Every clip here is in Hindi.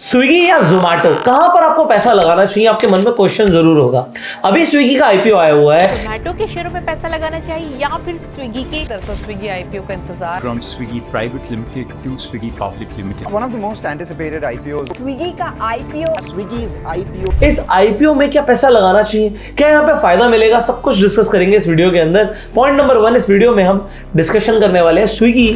स्विगी या जोमैटो, कहां पर आपको पैसा लगाना चाहिए? आपके मन में क्वेश्चन जरूर होगा। अभी स्विगी का आईपीओ आया हुआ है। जोमैटो के शेयरों में पैसा लगाना चाहिए या फिर स्विगी के? स्विगी आईपीओ का इंतजार। From Swiggy Private Limited to Swiggy Public Limited. One of the most anticipated IPOs. Swiggy का आईपीओ। Swiggy's IPO. इस आईपीओ में क्या पैसा लगाना चाहिए, क्या यहाँ पे फायदा मिलेगा, सब कुछ डिस्कस करेंगे इस वीडियो के अंदर। पॉइंट नंबर 1, इस वीडियो में हम डिस्कशन करने वाले हैं स्विगी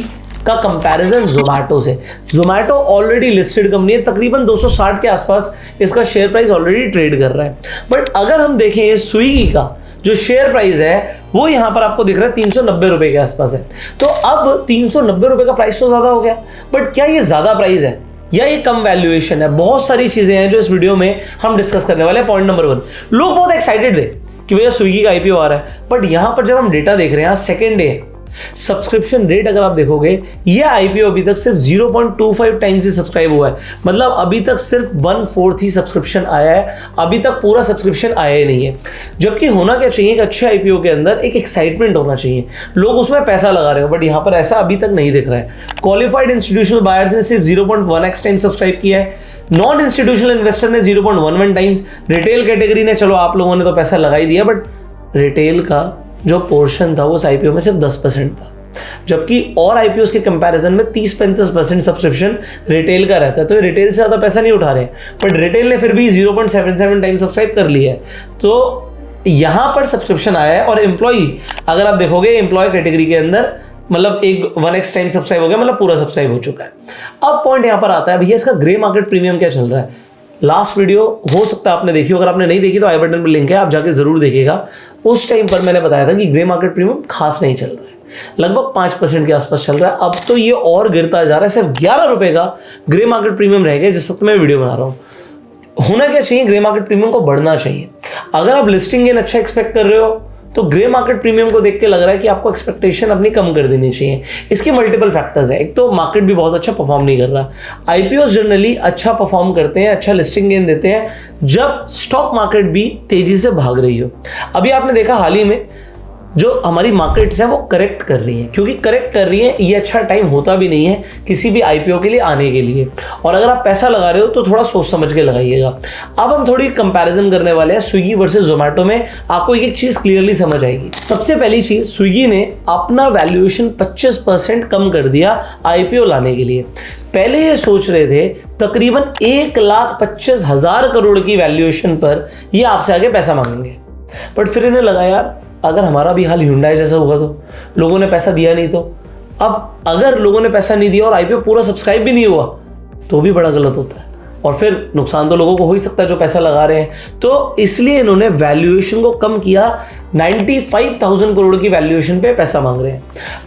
का कंपैरिजन जोमैटो से। जोमैटो ऑलरेडी लिस्टेड कंपनी है, तकरीबन 260 के आसपास इसका शेयर प्राइस ऑलरेडी ट्रेड कर रहा है। बट अगर हम देखें स्विगी का जो शेयर प्राइस है वो यहाँ पर आपको दिख रहा है 390 रुपए के आसपास है। तो अब 390 रुपए का प्राइस तो ज्यादा हो गया, बट क्या ये ज्यादा प्राइस है या ये कम वैल्यूएशन है? बहुत सारी चीजें हैं जो इस वीडियो में हम डिस्कस करने वाले हैं। पॉइंट नंबर 1, लोग बहुत एक्साइटेड थे कि भैया स्विगी का आईपीओ आ रहा है, बट यहां पर जब हम डेटा देख रहे हैं, सेकेंड डे सब्सक्रिप्शन रेट अगर आप देखोगे, ये आईपीओ अभी तक सिर्फ 0.25 टाइम्स ही सब्सक्राइब हुआ है। मतलब अभी तक सिर्फ 1/4 ही सब्सक्रिप्शन आया है, अभी तक पूरा सब्सक्रिप्शन आया ही नहीं है। जबकि होना क्या चाहिए, एक अच्छे आईपीओ के अंदर एक एक्साइटमेंट होना चाहिए, लोग उसमें पैसा लगा रहे हो, बट यहाँ पर ऐसा अभी तक नहीं दिख रहा है। क्वालिफाइड इंस्टीट्यूशनल बायर्स ने सिर्फ 0.1x टाइम सब्सक्राइब किया है, नॉन इंस्टीट्यूशनल इन्वेस्टर ने 0.11 टाइम्स, रिटेल कैटेगरी ने, चलो आप लोगों ने तो पैसा लगा ही दिया, बट रिटेल का जो पोर्शन था वो उस आईपीओ में सिर्फ 10% था। जबकि और आईपीओ के कंपैरिजन में 30-35% सब्सक्रिप्शन रिटेल का रहता है। तो ये रिटेल से ज़्यादा पैसा नहीं उठा रहे हैं, बट रिटेल ने फिर भी 0.77 टाइम सब्सक्राइब कर लिया है। तो यहाँ पर सब्सक्रिप्शन आया है। और एम्प्लॉई, अगर आप देखोगे एम्प्लॉय कैटेगरी के अंदर, मतलब एक 1x टाइम सब्सक्राइब हो गया, मतलब पूरा सब्सक्राइब हो चुका है। अब पॉइंट यहाँ पर आता है, भैया इसका ग्रे मार्केट प्रीमियम क्या चल रहा है? लास्ट वीडियो हो सकता है आपने देखी हो, अगर आपने नहीं देखी तो आई बटन पर लिंक है, आप जाके जरूर देखिएगा। उस टाइम पर मैंने बताया था कि ग्रे मार्केट प्रीमियम खास नहीं चल रहा है, लगभग 5% के आसपास चल रहा है। अब तो ये और गिरता जा रहा है, सिर्फ 11 रुपए का ग्रे मार्केट प्रीमियम रह गया जिस वक्त मैं वीडियो बना रहा हूँ। होना क्या चाहिए, ग्रे मार्केट प्रीमियम को बढ़ना चाहिए। अगर आप लिस्टिंग गेन अच्छा एक्सपेक्ट कर रहे हो तो ग्रे मार्केट प्रीमियम को देख के लग रहा है कि आपको एक्सपेक्टेशन अपनी कम कर देनी चाहिए। इसके मल्टीपल फैक्टर्स है। एक तो मार्केट भी बहुत अच्छा परफॉर्म नहीं कर रहा। आईपीओ जनरली अच्छा परफॉर्म करते हैं, अच्छा लिस्टिंग गेन देते हैं जब स्टॉक मार्केट भी तेजी से भाग रही हो। अभी आपने देखा हाल ही में जो हमारी मार्केट्स हैं वो करेक्ट कर रही हैं, क्योंकि करेक्ट कर रही हैं ये अच्छा टाइम होता भी नहीं है किसी भी आईपीओ के लिए आने के लिए। और अगर आप पैसा लगा रहे हो तो थोड़ा सोच समझ के लगाइएगा। अब हम थोड़ी कंपैरिजन करने वाले हैं स्विगी वर्सेस जोमैटो में, आपको एक चीज क्लियरली समझ आएगी। सबसे पहली चीज, स्विगी ने अपना वैल्यूएशन 25% कम कर दिया आईपीओ लाने के लिए। पहले ये सोच रहे थे तकरीबन 1,25,000 करोड़ की वैल्यूएशन पर ये आपसे आगे पैसा मांगेंगे, बट फिर इन्हें लगा यार अगर हमारा भी हाल Hyundai जैसा होगा तो लोगों ने पैसा दिया नहीं, तो अब अगर लोगों ने पैसा नहीं दिया और आईपीओ पूरा सब्सक्राइब भी नहीं हुआ तो भी बड़ा गलत होता है, और फिर नुकसान तो लोगों को हो ही सकता है जो पैसा लगा रहे हैं। तो इसलिए इन्होंने वैल्यूएशन को कम किया, 95,000 करोड़ की वैल्यूएशन पे पैसा मांग रहे हैं।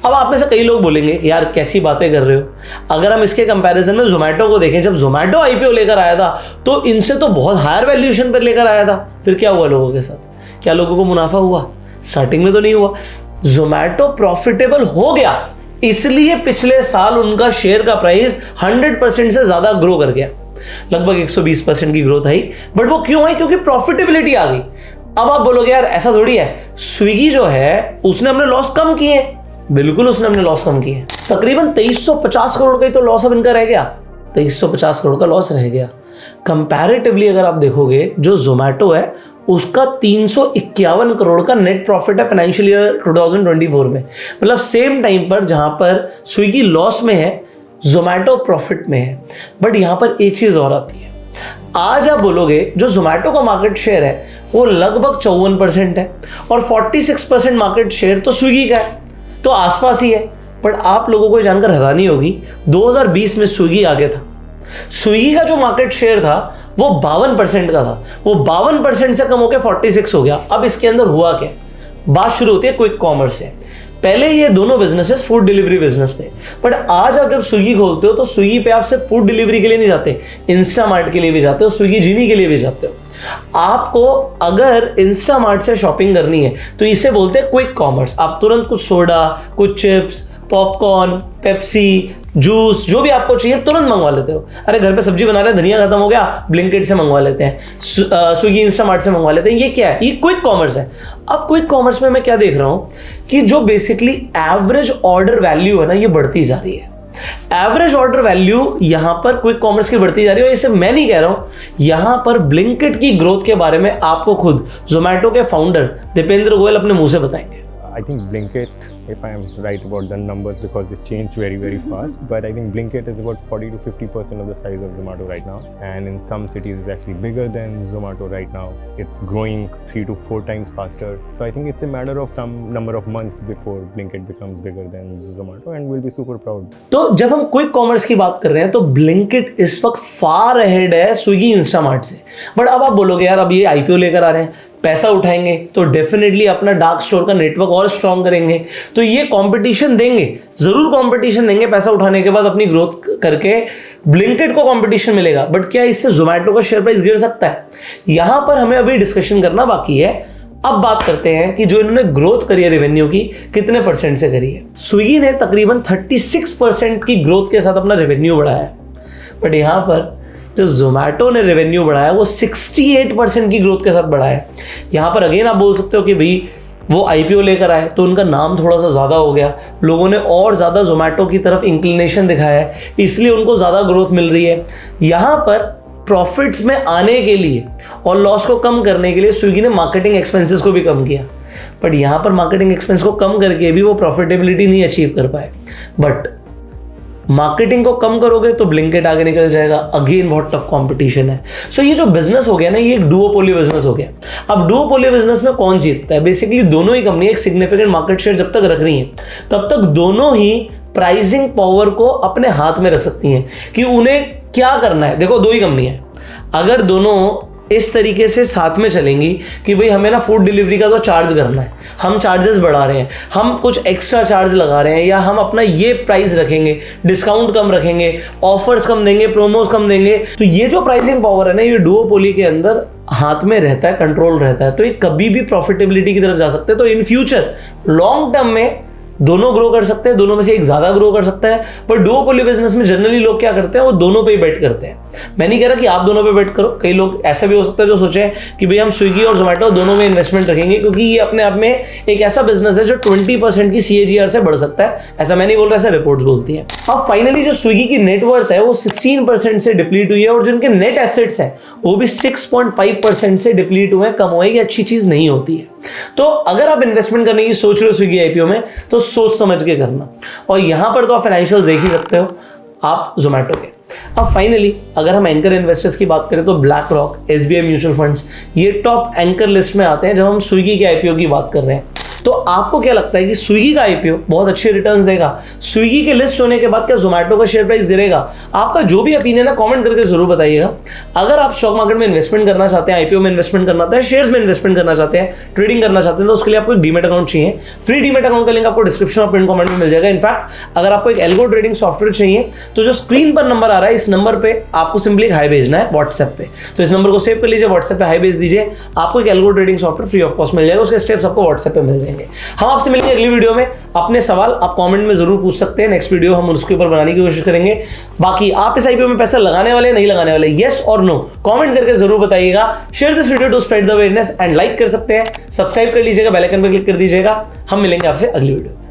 अब आप में से कई लोग बोलेंगे यार कैसी बातें कर रहे हो। अगर हम इसके कंपैरिजन में जोमैटो को देखें, जब जोमैटो आईपीओ लेकर आया था तो इनसे तो बहुत हायर वैल्यूएशन पर लेकर आया था। फिर क्या हुआ लोगों के साथ? क्या लोगों को मुनाफा हुआ? स्टार्टिंग में तो नहीं हुआ। जोमैटो प्रॉफिटेबल हो गया, इसलिए पिछले साल उनका शेयर का प्राइस 100% से ज्यादा ग्रो कर गया, लगभग 120% की ग्रोथ आई। बट वो क्यों आई? क्योंकि प्रॉफिटेबिलिटी आ गई। अब आप बोलोगे यार ऐसा थोड़ी है, स्विगी जो है उसने अपने लॉस कम किए। बिल्कुल उसने अपने लॉस कम किए, तकरीबन 2350 करोड़ का ही तो लॉस अब इनका रह गया, 2350 करोड़ का लॉस रह गया। कंपैरेटिवली अगर आप देखोगे जो जोमैटो है उसका 351 करोड़ का नेट प्रॉफिट है फाइनेंशियल ईयर 2024 में। मतलब सेम टाइम पर जहां पर स्विगी लॉस में है जोमैटो प्रॉफिट में है। बट यहां पर एक चीज और आती है, आज आप बोलोगे जो जोमैटो का मार्केट शेयर है वो लगभग 54% है और 46% मार्केट शेयर तो स्विगी का है, तो आसपास ही है। बट आप लोगों को जानकर हैरानी होगी 2020 में स्विगी आगे था। स्विगी का जो मार्केट शेयर था वो 52% का था, वो 52% से कम होकर 46 हो गया। अब इसके अंदर हुआ क्या? बात शुरू होती है क्विक कॉमर्स से। पहले ये दोनों बिजनेसेस फूड डिलीवरी बिजनेस थे, बट आज आप जब स्विगी खोलते हो तो स्विगी पे आप सिर्फ फूड डिलीवरी के लिए नहीं जाते, इंस्टामार्ट के लिए भी जाते हो, स्विगी जीनी के लिए भी जाते हो। आपको अगर इंस्टामार्ट से शॉपिंग करनी है तो इसे बोलते हैं क्विक कॉमर्स। आप तुरंत कुछ सोडा, कुछ चिप्स, पॉपकॉर्न, पेप्सी, जूस, जो भी आपको चाहिए तुरंत मंगवा लेते हो। अरे घर पे सब्जी बना रहे हैं, धनिया खत्म हो गया, ब्लिंकिट से मंगवा लेते हैं, स्विगी इंस्टामार्ट से मंगवा लेते हैं। ये क्या है? ये क्विक कॉमर्स है। अब क्विक कॉमर्स में मैं क्या देख रहा हूं कि जो बेसिकली एवरेज ऑर्डर वैल्यू है ना, ये बढ़ती जा रही है। एवरेज ऑर्डर वैल्यू यहां पर क्विक कॉमर्स की बढ़ती जा रही है, और ये सिर्फ मैं नहीं कह रहा हूं, यहां पर ब्लिंकिट की ग्रोथ के बारे में आपको खुद जोमेटो के फाउंडर दीपेंद्र गोयल अपने मुंह से बताएंगे। I think Blinkit, if I'm right about the numbers, because it changed very, very fast, but I think Blinkit is about 40 to 50% of the size of Zomato right now, and in some cities it's actually bigger than Zomato right now. It's growing 3 to 4 times faster. So I think it's a matter of some number of months before Blinkit becomes bigger than Zomato, and we'll be super proud. तो जब हम क्विक कॉमर्स की बात कर रहे हैं तो ब्लिंकिट इस वक्त फार अहेड है स्विगी इंस्टामार्ट से। बट अब आप बोलोगे यार अब ये आईपीओ लेकर आ रहे हैं, पैसा उठाएंगे तो डेफिनेटली अपना डार्क स्टोर का नेटवर्क और स्ट्रॉन्ग करेंगे, तो ये कंपटीशन देंगे, जरूर कंपटीशन देंगे। पैसा उठाने के बाद अपनी ग्रोथ करके ब्लिंकिट को कंपटीशन मिलेगा, बट क्या इससे जोमेटो का शेयर प्राइस गिर सकता है? यहां पर हमें अभी डिस्कशन करना बाकी है। अब बात करते हैं कि जो इन्होंने ग्रोथ करी है रेवेन्यू की, कितने परसेंट से करी है। स्विगी ने तकरीबन 36% की ग्रोथ के साथ अपना रेवेन्यू बढ़ाया है, बट यहां पर जो जोमेटो ने रेवेन्यू बढ़ाया वो 68% की ग्रोथ के साथ बढ़ाया है। यहां पर अगेन आप बोल सकते हो कि भाई वो आईपीओ लेकर आए तो उनका नाम थोड़ा सा ज़्यादा हो गया, लोगों ने और ज़्यादा जोमेटो की तरफ इंक्लिनेशन दिखाया है, इसलिए उनको ज़्यादा ग्रोथ मिल रही है। यहाँ पर प्रॉफिट्स में आने के लिए और लॉस को कम करने के लिए स्विगी ने मार्केटिंग एक्सपेंसेस को भी कम किया, बट यहाँ पर मार्केटिंग एक्सपेंस को कम करके भी वो प्रॉफिटेबिलिटी नहीं अचीव कर पाए। बट मार्केटिंग को कम करोगे तो ब्लिंकिट आगे निकल जाएगा, अगेन बहुत टफ कंपटीशन है। सो ये जो बिजनेस हो गया ना, ये एक डुओपोली बिजनेस हो गया। अब डुओपोली बिजनेस में कौन जीतता है? बेसिकली दोनों ही कंपनी एक सिग्निफिकेंट मार्केट शेयर जब तक रख रही हैं तब तक दोनों ही प्राइसिंग पावर को अपने हाथ में रख सकती हैं कि उन्हें क्या करना है। देखो दो ही कंपनी है, अगर दोनों इस तरीके से साथ में चलेंगी कि भाई हमें ना फूड डिलीवरी का तो चार्ज करना है, हम चार्जेस बढ़ा रहे हैं, हम कुछ एक्स्ट्रा चार्ज लगा रहे हैं, या हम अपना ये प्राइस रखेंगे, डिस्काउंट कम रखेंगे, ऑफर्स कम देंगे, प्रोमोस कम देंगे, तो ये जो प्राइसिंग पावर है ना, ये डुओपोली के अंदर हाथ में रहता है, कंट्रोल रहता है, तो ये कभी भी प्रॉफिटेबिलिटी की तरफ जा सकते हैं। तो इन फ्यूचर लॉन्ग टर्म में दोनों ग्रो कर सकते हैं, दोनों में से एक ज्यादा ग्रो कर सकता है। पर डुओपोली बिजनेस में जनरली लोग क्या करते हैं, वो दोनों पे ही बेट करते हैं। मैं नहीं कह रहा कि आप दोनों पे बेट करो, कई लोग ऐसा भी हो सकता है जो सोचे कि भाई हम स्विगी और जोमेटो दोनों में इन्वेस्टमेंट रखेंगे, क्योंकि ये अपने आप में एक ऐसा बिजनेस है जो 20% की CAGR से बढ़ सकता है। ऐसा मैं नहीं बोल रहा, ऐसा रिपोर्ट्स बोलती हैं। अब फाइनली जो स्विगी की नेटवर्थ है वो 16% से डिप्लीट हुई है, और जिनके नेट एसेट्स हैं वो भी 6.5% से डिप्लीट हुए हैं। कम हुए कि अच्छी चीज नहीं होती है। तो अगर आप इन्वेस्टमेंट करने की सोच रहे हो स्विगी आईपीओ में, तो सोच समझ के करना, और यहां पर तो आप फाइनेंशियल देख ही सकते हो आप जोमेटो के। अब फाइनली अगर हम एंकर इन्वेस्टर्स की बात करें तो black rock, SBI mutual funds, ये टॉप एंकर लिस्ट में आते हैं जब हम स्विगी के आईपीओ की बात कर रहे हैं। तो आपको क्या लगता है कि स्विगी का आईपीओ बहुत अच्छे रिटर्न्स देगा? स्विगी के लिस्ट होने के बाद क्या जोमेटो का शेयर प्राइस गिरेगा? आपका जो भी ओपिनियन है कमेंट करके जरूर बताइएगा। अगर आप स्टॉक मार्केट में इन्वेस्टमेंट करना चाहते हैं, आईपीओ में इन्वेस्टमेंट करना चाहते हैं, शेयर्स में इन्वेस्टमेंट करना चाहते हैं, ट्रेडिंग करना चाहते हैं, तो उसके लिए आपको एक डीमेट अकाउंट चाहिए। फ्री डीमेट अकाउंट का लिंक आपको डिस्क्रिप्शन और पिन कमेंट में मिल जाएगा। इनफैक्ट अगर आपको एक एल्गो ट्रेडिंग सॉफ्टवेयर चाहिए तो जो स्क्रीन पर नंबर आ रहा है, इस नंबर पे आपको सिंपली एक हाई भेजना है व्हाट्सएप पे, तो इस नंबर को सेव कर लीजिए, व्हाट्सएप पे हाई भेज दीजिए, आपको एक algo trading software free of cost मिल जाएगा। उसके स्टेप्स आपको व्हाट्सएप पे मिल जाएंगे। हम आपसे मिलेंगे अगली वीडियो में। अपने सवाल आप कमेंट में जरूर पूछ सकते हैं, नेक्स्ट वीडियो हम उसके ऊपर बनाने की कोशिश करेंगे। बाकी आप इस आईपीओ में पैसा लगाने वाले नहीं लगाने वाले, यस और नो कमेंट करके जरूर बताइएगा। Share this video to spread the awareness and like कर सकते हैं, सब्सक्राइब कर लीजिएगा, बेल आइकन पर क्लिक कर दीजिएगा। हम मिलेंगे आपसे अगली वीडियो में।